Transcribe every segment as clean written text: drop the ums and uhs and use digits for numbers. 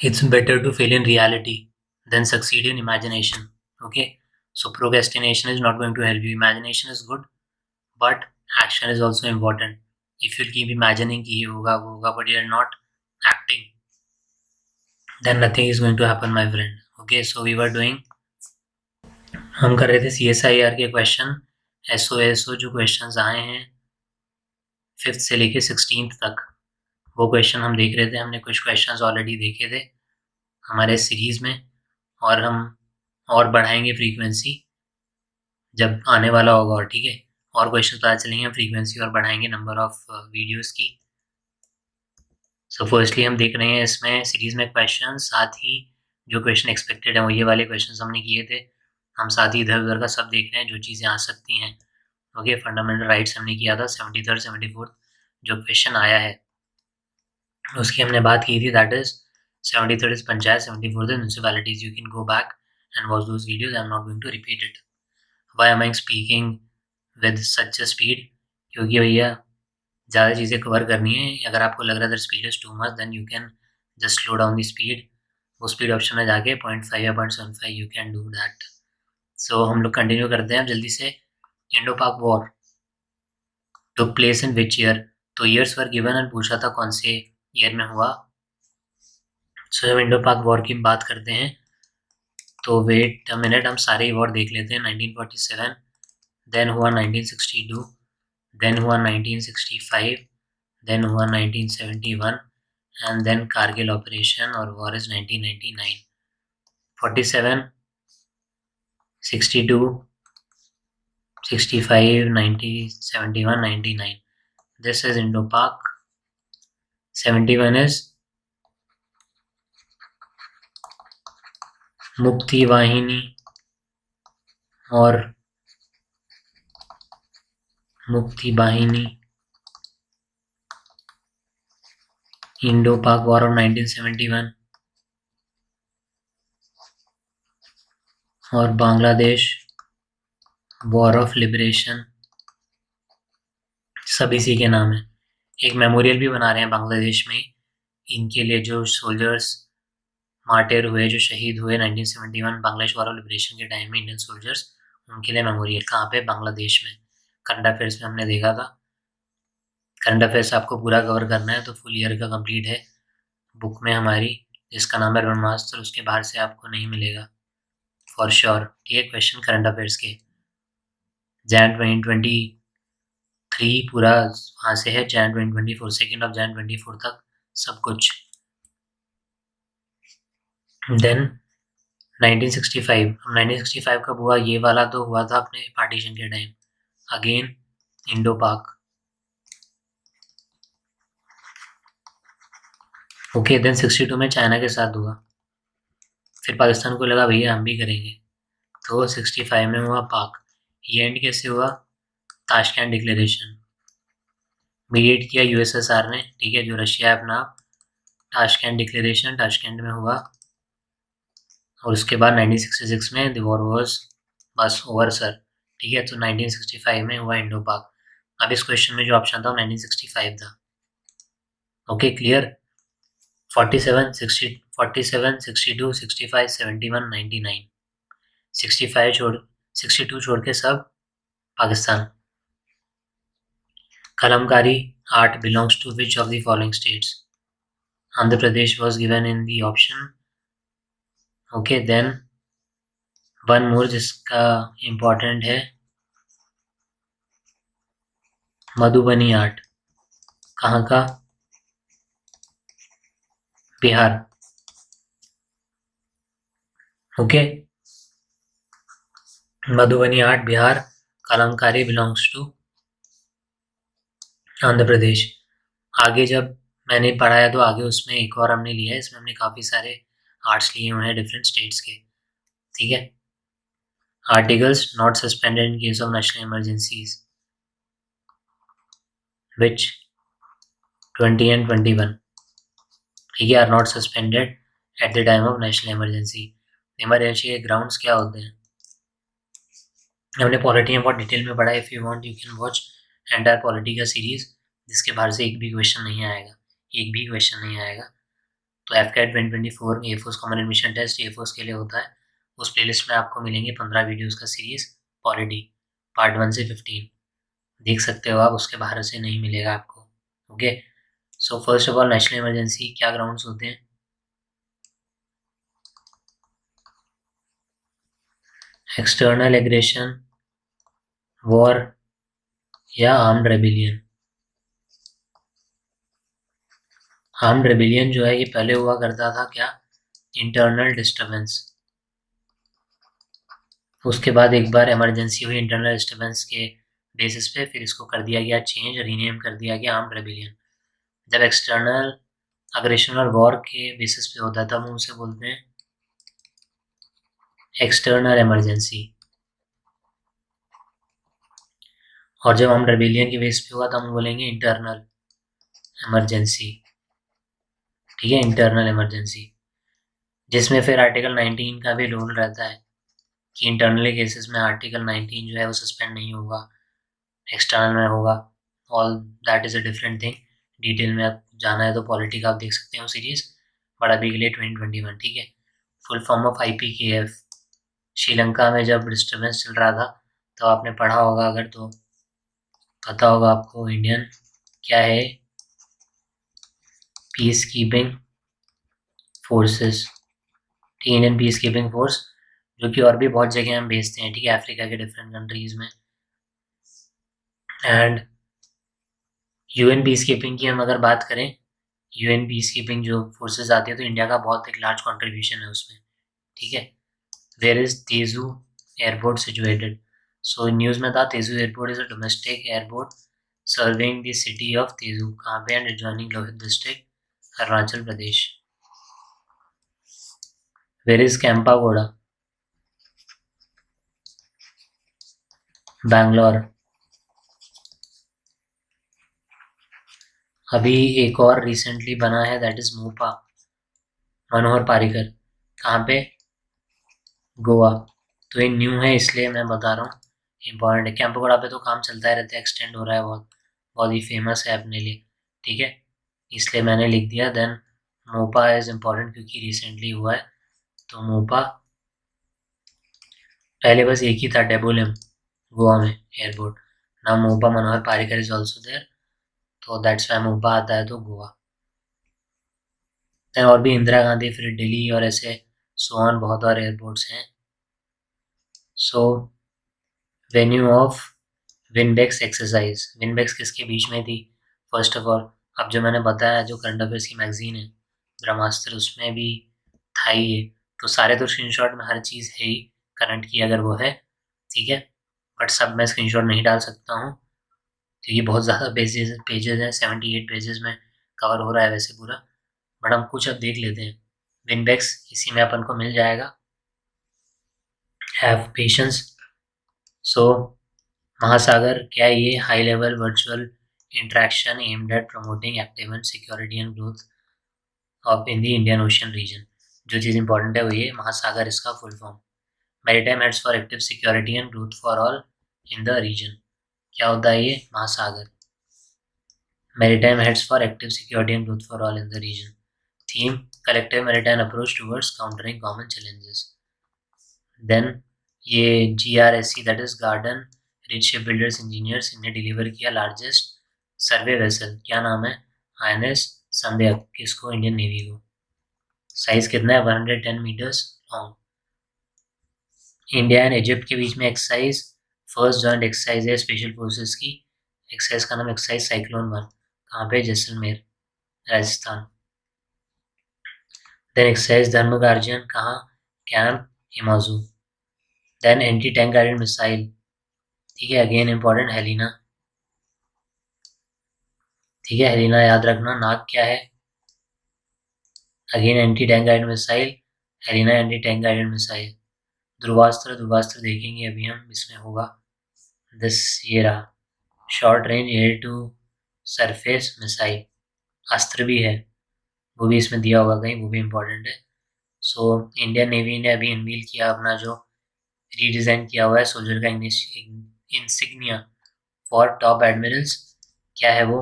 It's better to fail in reality than succeed in imagination. Okay, so procrastination is not going to help you. Imagination is good, but action is also important. If you keep imagining कि ये होगा वो होगा but you are not acting, then nothing is going to happen, my friend. Okay, so we were doing, हम कर रहे थे CSIR के क्वेश्चन, SO जो क्वेश्चंस आए हैं 5th से लेके 16th तक, वो क्वेश्चन हम देख रहे थे. हमने कुछ क्वेश्चंस ऑलरेडी देखे थे हमारे सीरीज में, और हम और बढ़ाएंगे फ्रीक्वेंसी जब आने वाला होगा. और ठीक है, और क्वेश्चन पता चलेंगे, फ्रीक्वेंसी और बढ़ाएंगे नंबर ऑफ वीडियोस की. सो फर्स्टली हम देख रहे हैं इसमें सीरीज में क्वेश्चन, साथ ही जो क्वेश्चन एक्सपेक्टेड है वो ये वाले क्वेश्चन हमने किए थे. हम साथ ही इधर उधर का सब देख रहे हैं जो चीज़ें आ सकती हैं. ओके, फंडामेंटल राइट्स हमने किया था 73rd 74th जो क्वेश्चन आया है उसकी हमने बात की थी. That is 73rd is panchayat, 74th municipalities. You can go back and watch those videos. I am not going to repeat it. Why am I speaking with such a speed? क्योंकि भैया ज़्यादा चीज़ें कवर करनी है. अगर आपको लग रहा है that speed is too much, then you can just slow down the speed. वो स्पीड ऑप्शन में जाके 0.5 या 0.75 you can do that. So हम लोग कंटिन्यू करते हैं जल्दी से. Indo Pak war took place in which year? तो ईयर्स वर गिवन एंड पूछा था कौन से ईयर में हुआ. सो जब इंडो पाक वॉर की बात करते हैं तो वेट अ मिनट, हम सारे वॉर देख लेते हैं. 1947, देन हुआ 1962, देन हुआ 1965, देन हुआ 1971, एंड देन कारगिल ऑपरेशन और war is 1999. 47, 62, 65, 90, 71, 99. This is Indo-Pak. 71 is मुक्ति वाहिनी और मुक्ति वाहिनी. इंडो पाक वॉर ऑफ 1971 और बांग्लादेश वॉर ऑफ लिबरेशन, सब इसी के नाम है. एक मेमोरियल भी बना रहे हैं बांग्लादेश में इनके लिए, जो सोल्जर्स मार्टेर हुए, जो शहीद हुए 1971 बांग्लादेश वॉर ऑफ लिबरेशन के टाइम में, इंडियन सोल्जर्स, उनके लिए मेमोरियल. कहाँ पे? बांग्लादेश में. करंट अफेयर्स में हमने देखा था. करंट अफेयर्स आपको पूरा कवर करना है तो फुल ईयर का कंप्लीट है बुक में हमारी, जिसका नाम है ब्रह्मास्त्र. उसके बाहर से आपको नहीं मिलेगा फॉर श्योर. ठीक है, क्वेश्चन करंट अफेयर्स के Jan 2023 पूरा वहाँ से है. Jan 2024, 2nd of Jan 24 तक सब कुछ. देन 1965. अब 1965 कब हुआ? ये वाला तो हुआ था अपने पार्टीशन के टाइम. अगेन इंडो पाक. ओके, देन 62 में चाइना के साथ हुआ. फिर पाकिस्तान को लगा भैया हम भी करेंगे, तो 65 में हुआ पाक. ये एंड कैसे हुआ? ताशकंद डिक्लेरेशन मीडिएट किया यूएसएसआर ने. ठीक है, जो रशिया है अपना. ताशकंद डिक्लेरेशन ताशकंद में हुआ, और उसके बाद 1966 में द वॉर वॉज बस ओवर सर. ठीक है, तो 1965 में हुआ इंडो पाक. अब इस क्वेश्चन में जो ऑप्शन था 1965 था. Okay, clear. 47, 60, 47, 62, 65, 71, 99. 65 छोड़ 62 छोड़ के सब Pakistan. Kalamkari art belongs to which of the following states? Andhra Pradesh was given in the option. Okay, then one more जिसका इम्पोर्टेंट है, मधुबनी आर्ट. कहाँ का? Bihar. Okay, Madhubani art Bihar. Kalamkari belongs to Andhra Pradesh. आगे जब मैंने पढ़ाया तो आगे उसमें एक और हमने लिया है. इसमें हमने काफ़ी सारे आर्ट्स लिए हुए हैं डिफरेंट स्टेट्स के. ठीक है. Articles not suspended in case of national emergencies, which 20 and 21. ठीक है, are not suspended at the time of national emergency. Emergency के ग्राउंड्स क्या होते हैं? हमने पॉलिटी में बहुत डिटेल में पढ़ा. If you want you can watch entire polity का सीरीज, जिसके बाहर से एक भी क्वेश्चन नहीं आएगा, एक भी क्वेश्चन नहीं आएगा. तो FCAT 2024 air force common admission test air force के लिए होता है। उस प्लेलिस्ट में आपको मिलेंगे 15 वीडियोस का सीरीज़ पॉलिटी पार्ट 1 से 15 देख सकते हो आप, उसके बाहर से नहीं मिलेगा आपको। Okay, so first of all national emergency क्या ग्राउंड्स होते हैं? एक्सटर्नल एग्रेशन, वॉर या आर्म्ड रेबिलियन। आर्म्ड रेबिलियन जो है ये पहले हुआ करता था क्या? Internal disturbance. उसके बाद एक बार इमरजेंसी हुई इंटरनल डिस्टर्बेंस के बेसिस पे, फिर इसको कर दिया गया चेंज, रीनेम कर दिया गया आर्म्ड रेबिलियन। जब एक्सटर्नल अग्रेशन और वॉर के बेसिस पे होता है तब हम उसे बोलते हैं एक्सटर्नल इमरजेंसी, और जब हम रेबिलियन के बेस पे हुआ तब हम बोलेंगे इंटरनल इमरजेंसी। ठीक है, इंटरनल इमरजेंसी, जिसमें फिर आर्टिकल 19 का भी रूल रहता है कि इंटरनल केसेस में आर्टिकल 19 जो है वो सस्पेंड नहीं होगा, एक्सटर्नल में होगा। All that is a different thing. Detail में आप जाना है तो पॉलिटी का आप देख सकते हो सीरीज, बट अभी के लिए 2021। ठीक है, full form of IPKF। Sri Lanka में जब डिस्टर्बेंस चल रहा था तो आपने पढ़ा होगा, अगर तो पता होगा आपको, इंडियन क्या है? Peace keeping forces. Indian peace keeping force, जो कि और भी बहुत जगह हम भेजते हैं, ठीक है, अफ्रीका के डिफरेंट कंट्रीज में। एंड UN पीस कीपिंग की हम अगर बात करें, UN पीस कीपिंग जो फोर्सेस आती है तो इंडिया का बहुत एक लार्ज कंट्रीब्यूशन है उसमें। ठीक है, where is Tezu airport situated? So news में था Tezu airport is a domestic airport serving the city of Tezu. कहाँ पे? And adjoining Lohit district, Arunachal Pradesh. Where is Kempegowda? Bangalore. अभी एक और रिसेंटली बना है, दैट इज मोपा, मनोहर पारिकर। कहाँ पे? गोवा। तो ये न्यू है इसलिए मैं बता रहा हूँ, इम्पॉर्टेंट है। कैंपागोड़ा पे तो काम चलता ही रहता है, एक्सटेंड हो रहा है, बहुत बहुत ही फेमस है अपने लिए। ठीक है, इसलिए मैंने लिख दिया। देन मोपा इज इम्पॉर्टेंट क्योंकि रिसेंटली हुआ है। तो मोपा, पहले बस एक ही था डेबोलिम गोवा में एयरपोर्ट, ना Mopa Manohar Parrikar is also there, तो दैट्स वाई मोपा आता है तो गोवा। देन और भी इंदिरा गांधी, फिर दिल्ली और ऐसे सोन बहुत और एयरपोर्ट्स हैं। सो वेन्यू ऑफ विनबेक्स एक्सरसाइज। विनबेक्स किसके बीच में थी? फर्स्ट ऑफ ऑल, अब जो मैंने बताया, जो करंट अफेयर्स की मैगजीन है ब्रह्मास्त्र, उसमें भी था ही ये। तो सारे तो स्क्रीनशॉट में हर चीज़ है ही करंट की, अगर वो है, ठीक है, बट सब मैं स्क्रीनशॉट नहीं डाल सकता हूँ क्योंकि बहुत ज़्यादा पेजेस हैं, 78 पेजेस में कवर हो रहा है वैसे पूरा, बट हम कुछ अब देख लेते हैं। विनबेक्स इसी में अपन को मिल जाएगा। Have patience. सो महासागर क्या है? ये high level virtual interaction aimed at promoting active and security and growth of in the Indian Ocean region. जो चीज़ इंपॉर्टेंट है वो ये, महासागर इसका full form. Maritime heads for active security and growth for all in the region. क्या होता है ये? Mahasagar. Maritime heads for active security and growth for all in the region. Theme collective maritime approach towards countering common challenges. Then ये GRSE that is garden rich ship builders engineers, इन्हें deliver किया largest सर्वे vessel. क्या नाम है? INS संध्या। किसको? Indian navy को। Size कितना है? 110 meters long. India and Egypt के बीच में एक्सरसाइज, फर्स्ट जॉइंट एक्सरसाइज है स्पेशल फोर्सेस की। एक्सरसाइज का नाम एक्सरसाइज साइक्लोन 1। कहाँ पे? Jaisalmer, Rajasthan. Then exercise Dharma guardian, कहाँ? Camp Imazu. Then anti tank guided missile, ठीक है, अगेन इंपॉर्टेंट, हेलिना। ठीक है, हेलिना याद रखना। नाग क्या है? Again anti tank guided missile, Helina anti tank guided missile. Dhruvastra, Dhruvastra देखेंगे अभी हम, इसमें होगा दिस, ये रहा, short range air to surface missile. Astra भी है, वो भी इसमें दिया होगा कहीं, वो भी इम्पोर्टेंट है। सो इंडियन नेवी ने अभी अनवील किया अपना जो रीडिज़ाइन किया हुआ है सोल्जर का इंसिग्निया फॉर टॉप एडमिरल्स। क्या है वो?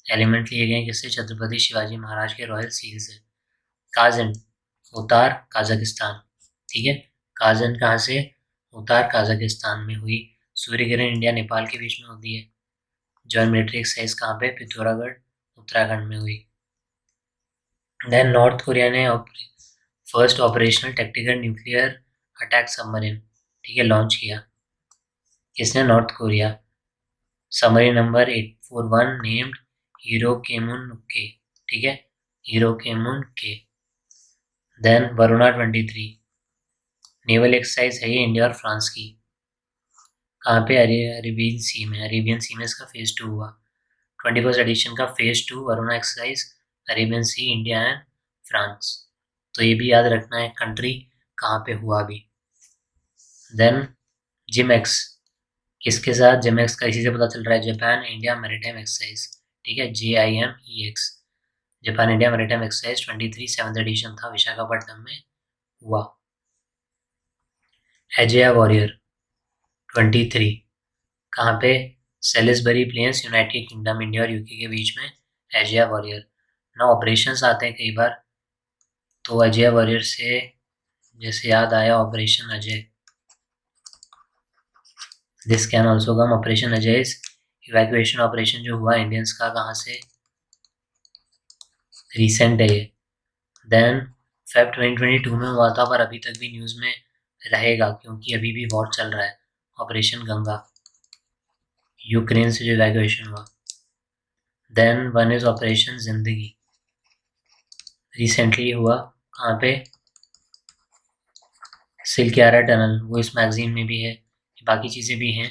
एलिमेंट लिए गए किससे? छत्रपति शिवाजी महाराज के रॉयल सील से। काजन, उतार काजाकिस्तान, ठीक है। काजन कहाँ से? उतार काजाकिस्तान में हुई। सूर्य किरण इंडिया नेपाल के बीच में होती है। जॉइंट मिलिट्री एक्सरसाइज कहाँ पे? पिथौरागढ़ उत्तराखंड में हुई। देन नॉर्थ कोरिया ने first operational tactical nuclear attack submarine, ठीक है, लॉन्च किया। किसने? North Korea. Submarine number 841 named hero केमुन के, ठीक है, हीरो केमुन के। देन वरुणा 23 नेवल एक्सरसाइज है ये इंडिया और फ्रांस की। कहाँ पे? अरेबियन सी में। अरेबियन सी में इसका फेज 2 हुआ। 21st एडिशन का phase 2 Varuna exercise, Arabian Sea, India and France. तो ये भी याद रखना है कंट्री कहाँ पे हुआ भी। देन जिमेक्स, किसके साथ? जिमेक्स का इसी से पता चल रहा है, जापान इंडिया मैरीटाइम एक्सरसाइज, ठीक है, JIMEX, Japan India maritime exercise 23 7th edition था, विशाखापट्टनम में हुआ। एजिया वॉरियर 23 कहाँ पे? Salisbury Plains, United Kingdom, India और यूके के बीच में एजिया वॉरियर। ना ऑपरेशंस आते हैं कई बार, तो एजिया वॉरियर से जैसे याद आया operation Ajay. This can also come operation Ajay evacuation operation जो हुआ इंडियंस का, कहाँ से? रिसेंट है ये। देन फेब 2022 में हुआ था, पर अभी तक भी न्यूज़ में रहेगा क्योंकि अभी भी वॉर चल रहा है। ऑपरेशन गंगा, यूक्रेन से जो इवैक्यूएशन हुआ। देन वन इज ऑपरेशन जिंदगी, रिसेंटली हुआ। कहाँ पे? सिलक्यारा टनल, वो इस मैगजीन में भी है, बाकी चीज़ें भी हैं।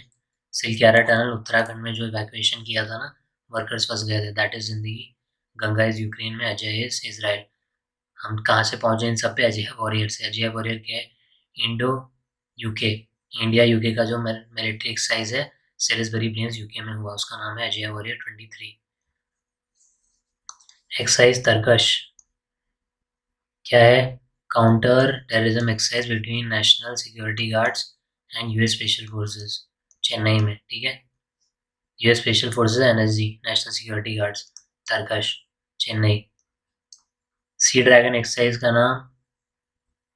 सिलक्यारा टनल उत्तराखंड में जो इवैक्यूएशन किया था ना, वर्कर्स फंस गए थे, दैट इज जिंदगी। गंगा इज यूक्रेन में, अजय इज इसराइल। हम कहाँ से पहुंचे इन सब पे? अजय वॉरियर से। अजय वॉरियर क्या है? इंडो यूके, इंडिया यूके का जो मिलिट्री एक्सरसाइज है, सेलिसबरी प्लेन्स यूके में हुआ, उसका नाम है अजय वॉरियर 23। एक्सरसाइज तरकश क्या है? Counter terrorism exercise between national security guards and US special forces, Chennai में, ठीक है। US special forces, NSG, national security guards, Tarkash, Chennai. Sea dragon exercise का नाम,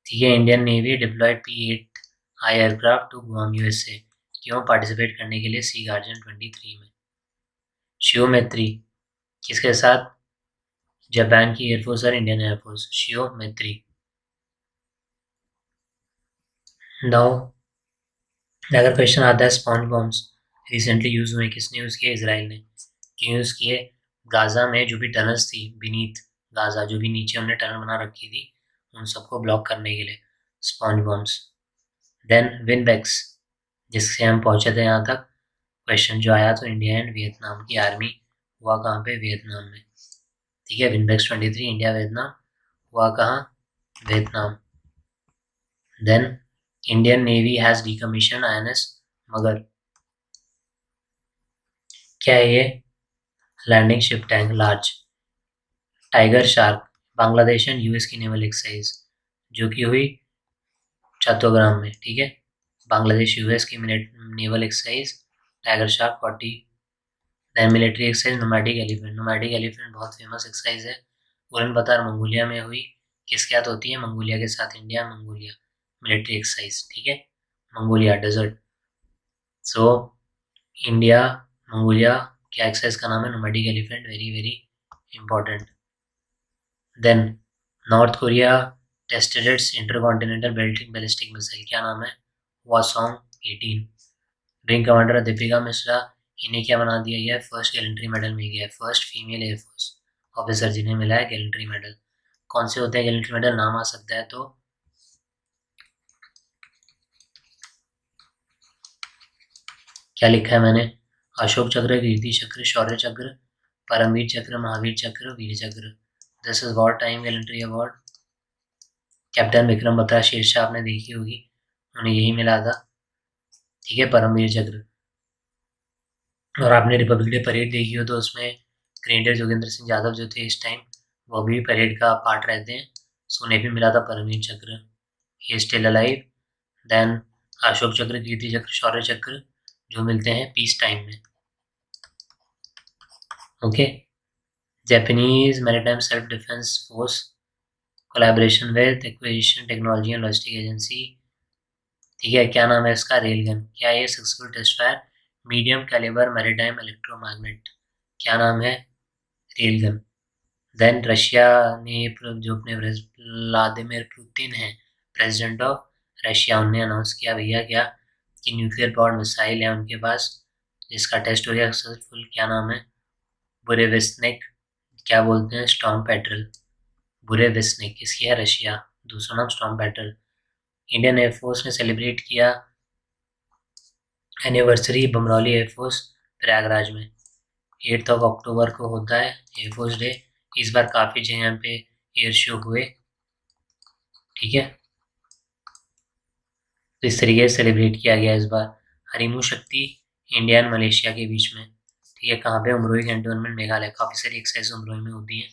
ठीक है, Indian navy deployed P-8I aircraft to Guam, USA, क्यों? पार्टिसिपेट करने के लिए सी गार्जियन 23 में। शियोमेत्री किसके साथ? जापान की एयरफोर्स और इंडियन एयरफोर्स, शियोमेत्री। नाउ अगर क्वेश्चन आता है स्पॉन्ज बॉम्ब्स रिसेंटली यूज हुए, किसने यूज किए? इसराइल ने। क्यों यूज किए? गाजा में जो भी टनल्स थी बीनीथ गाजा, जो भी नीचे उन्होंने टनल बना रखी थी, उन सबको ब्लॉक करने के लिए स्पॉन्ज बॉम्ब्स। देन विनबेक्स, जिससे हम पहुंचे थे यहाँ तक, क्वेश्चन जो आया तो इंडिया एंड वियतनाम की आर्मी हुआ कहाँ पे? वियतनाम में, ठीक है। विनबेक्स 23 इंडिया वियतनाम हुआ कहाँ? Vietnam. Then Indian Navy has decommission INS Magar, क्या है ये? Landing ship tank large. Tiger shark Bangladesh and US की नेवल एक्सरसाइज जो कि हुई चट्टोग्राम में, ठीक है। बांग्लादेश US की naval exercise tiger shark 40। Then military exercise nomadic elephant. Nomadic elephant बहुत फेमस एक्सरसाइज है, उलन बतर मंगोलिया में हुई। किसके साथ होती है? मंगोलिया के साथ, इंडिया मंगोलिया मिलिट्री एक्सरसाइज, ठीक है। Mongolia desert, so India Mongolia क्या एक्सरसाइज का नाम है? Nomadic elephant, very very important. Then North Korea tested its intercontinental ballistic missile, क्या नाम है? Hwasong 18। Wing commander Deepika Mishra, इन्हें क्या बना दिया गया है? फर्स्ट गैलेंट्री मेडल मिल गया है, फर्स्ट फीमेल एयरफोर्स ऑफिसर जिन्हें मिला है गैलेंट्री मेडल। कौन से होते हैं गैलेंट्री मेडल? नाम आ सकता है तो क्या लिखा है मैंने? अशोक चक्र, कीर्ति चक्र, शौर्य चक्र, परमवीर चक्र, Mahavir Chakra, Vir Chakra. This is war time gallantry award. Captain Vikram Batra Shershah आपने देखी होगी, उन्हें यही मिला था, ठीक है, परमवीर चक्र। और आपने रिपब्लिक डे परेड देखी हो तो उसमें ग्रेनेडियर जोगेंद्र सिंह यादव जो थे इस टाइम, वो भी परेड का पार्ट रहते हैं, सो उन्हें भी मिला था Paramvir Chakra. He still alive. Then Ashok Chakra, Kirti Chakra, Shaurya Chakra जो मिलते हैं पीस टाइम में, okay. Japanese maritime self defence force collaboration with acquisition technology and logistic agency. ठीक है, क्या नाम है इसका? रेलगन। क्या ये successful test fire medium calibre maritime electromagnet. क्या नाम है? रेलगन। देन रशिया ने जो अपने व्लादिमीर पुतिन है, प्रेसिडेंट ऑफ रशिया, उनने अनाउंस किया भैया क्या कि न्यूक्लियर पावर्ड मिसाइल है उनके पास, जिसका टेस्ट हो गया सक्सेसफुल। क्या नाम है? बुरेविस्निक। क्या बोलते हैं? Storm petrol. बुरेविस्निक किसकी है? रशिया। दूसरा नाम स्टॉर्म पेट्रल। इंडियन एयरफोर्स ने सेलिब्रेट किया एनिवर्सरी बमरौली एयरफोर्स प्रयागराज में। 8 अक्टूबर को होता है एयरफोर्स डे। इस बार काफ़ी जगह पे एयर शो हुए। ठीक है, तो इस तरीके से सेलिब्रेट किया गया इस बार। हरिमू शक्ति इंडिया एंड मलेशिया के बीच में। ठीक है, कहाँ पे? उमरोई कैंटोनमेंट मेघालय। काफ़ी सारी एक्सरसाइज उमरोई में होती हैं,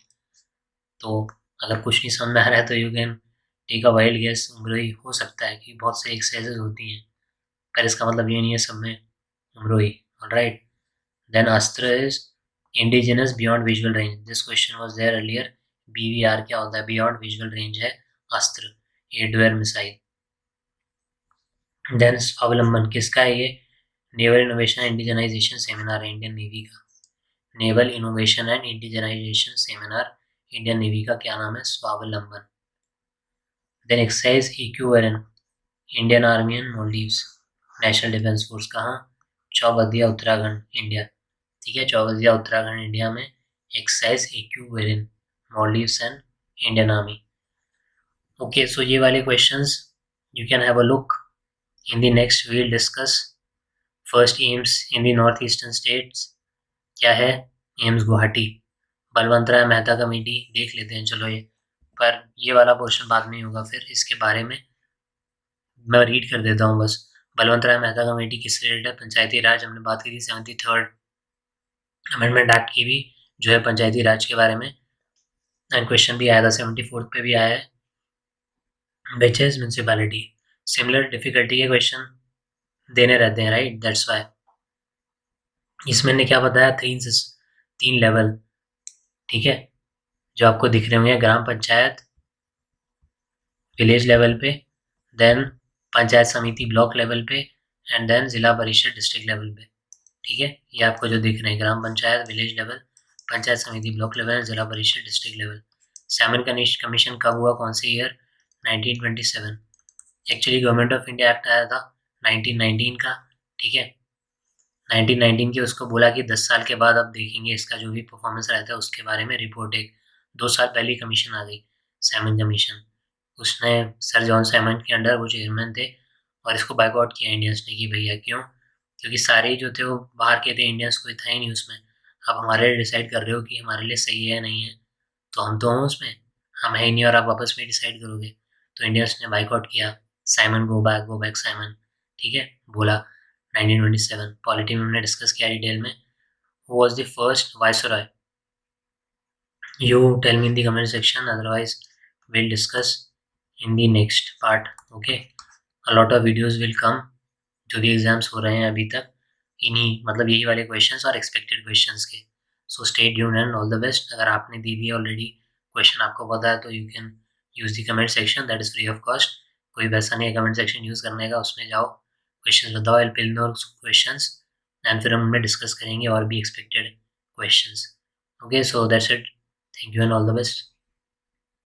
तो अगर कुछ नहीं समझ में आ रहा है तो you can take a wild guess. Umroi हो सकता है कि बहुत सारी एक्सरसाइजेज होती हैं, पर इसका मतलब ये नहीं है सब में Umroi. Alright, then Astra is indigenous beyond visual range. This question was there earlier. BVR क्या होता है? beyond visual range है Astra, air to air missile. Then Swavlamban किसका है ये? नेवल इनोवेशन इंडिजनाइजेशन सेमिनार है इंडियन नेवी का। Naval innovation and indigenisation seminar Indian navy का क्या नाम है? Swavlamban. Then exercise equivalent Indian army and Maldives national defence force कहाँ? चौबधिया उत्तराखंड इंडिया। ठीक है, चौबधिया उत्तराखंड इंडिया में exercise equivalent Maldives and Indian army. Okay, so ये वाले questions you can have a look. In the next we will discuss first AIIMS in the north eastern states. क्या है? AIIMS Guwahati. Balwant Rai Mehta committee देख लेते हैं चलो ये, पर ये वाला पोर्शन बाद में ही होगा। फिर इसके बारे में मैं रीड कर देता हूँ बस। बलवंत राय मेहता कमेटी किस रिलेटेड है? पंचायती राज, हमने बात की थी 73rd अमेंडमेंट एक्ट की भी, जो है पंचायती राज के बारे में। एंड क्वेश्चन भी आया था 74th पे भी आया है, which is municipality. Similar difficulty के क्वेश्चन देने रहते हैं, राइट, दैट्स वाई। इसमें ने क्या बताया? तीन लेवल, ठीक है, जो आपको दिख रहे होंगे। ग्राम पंचायत विलेज लेवल पे, देन पंचायत समिति ब्लॉक लेवल पे, एंड देन जिला परिषद डिस्ट्रिक्ट लेवल पे। ठीक है, ये आपको जो दिख रहे हैं ग्राम पंचायत विलेज लेवल, पंचायत समिति ब्लॉक लेवल, जिला परिषद डिस्ट्रिक्ट लेवल। सैमन कमीशन कब हुआ? कौन से year? 1927। Actually government of India act आया था 1919 का। ठीक है, 1919 के उसको बोला कि 10 साल के बाद अब देखेंगे इसका जो भी परफॉर्मेंस रहता है उसके बारे में रिपोर्ट। एक 2 साल पहले कमीशन आ गई, सैमन कमीशन। उसने सर जॉन सैमन के अंडर वो चेयरमैन थे, और इसको बाइकआउट किया इंडियंस ने कि भैया क्यों? क्योंकि सारे जो थे वो बाहर के थे, इंडियंस कोई था ही नहीं उसमें। आप हमारे लिए डिसाइड कर रहे हो कि हमारे लिए सही है नहीं है, तो हम तो हों उसमें, हम है ही नहीं, और आप वापस में डिसाइड करोगे। तो इंडियंस ने बाइकआउट किया, साइमन गो बैक साइमन। ठीक है, बोला 1927। पॉलिटी में हमने डिस्कस किया डिटेल में। Who was the first viceroy? You tell me in the comment section, otherwise we'll discuss in the next part. Okay, a lot of videos will come। जो भी exams हो रहे हैं अभी तक, इन्हीं मतलब यही वाले क्वेश्चंस और एक्सपेक्टेड क्वेश्चंस के। So stay tuned and all the best. अगर आपने दे दिया ऑलरेडी क्वेश्चन, आपको पता है, तो you can use the comment section, that is free of cost. कोई वैसा नहीं है कमेंट सेक्शन यूज़ करने का, उसमें जाओ क्वेश्चन बताओ, I will know questions, and फिर हम उनमें डिस्कस करेंगे और भी expected questions. Okay, so that's it. Thank you and all the best.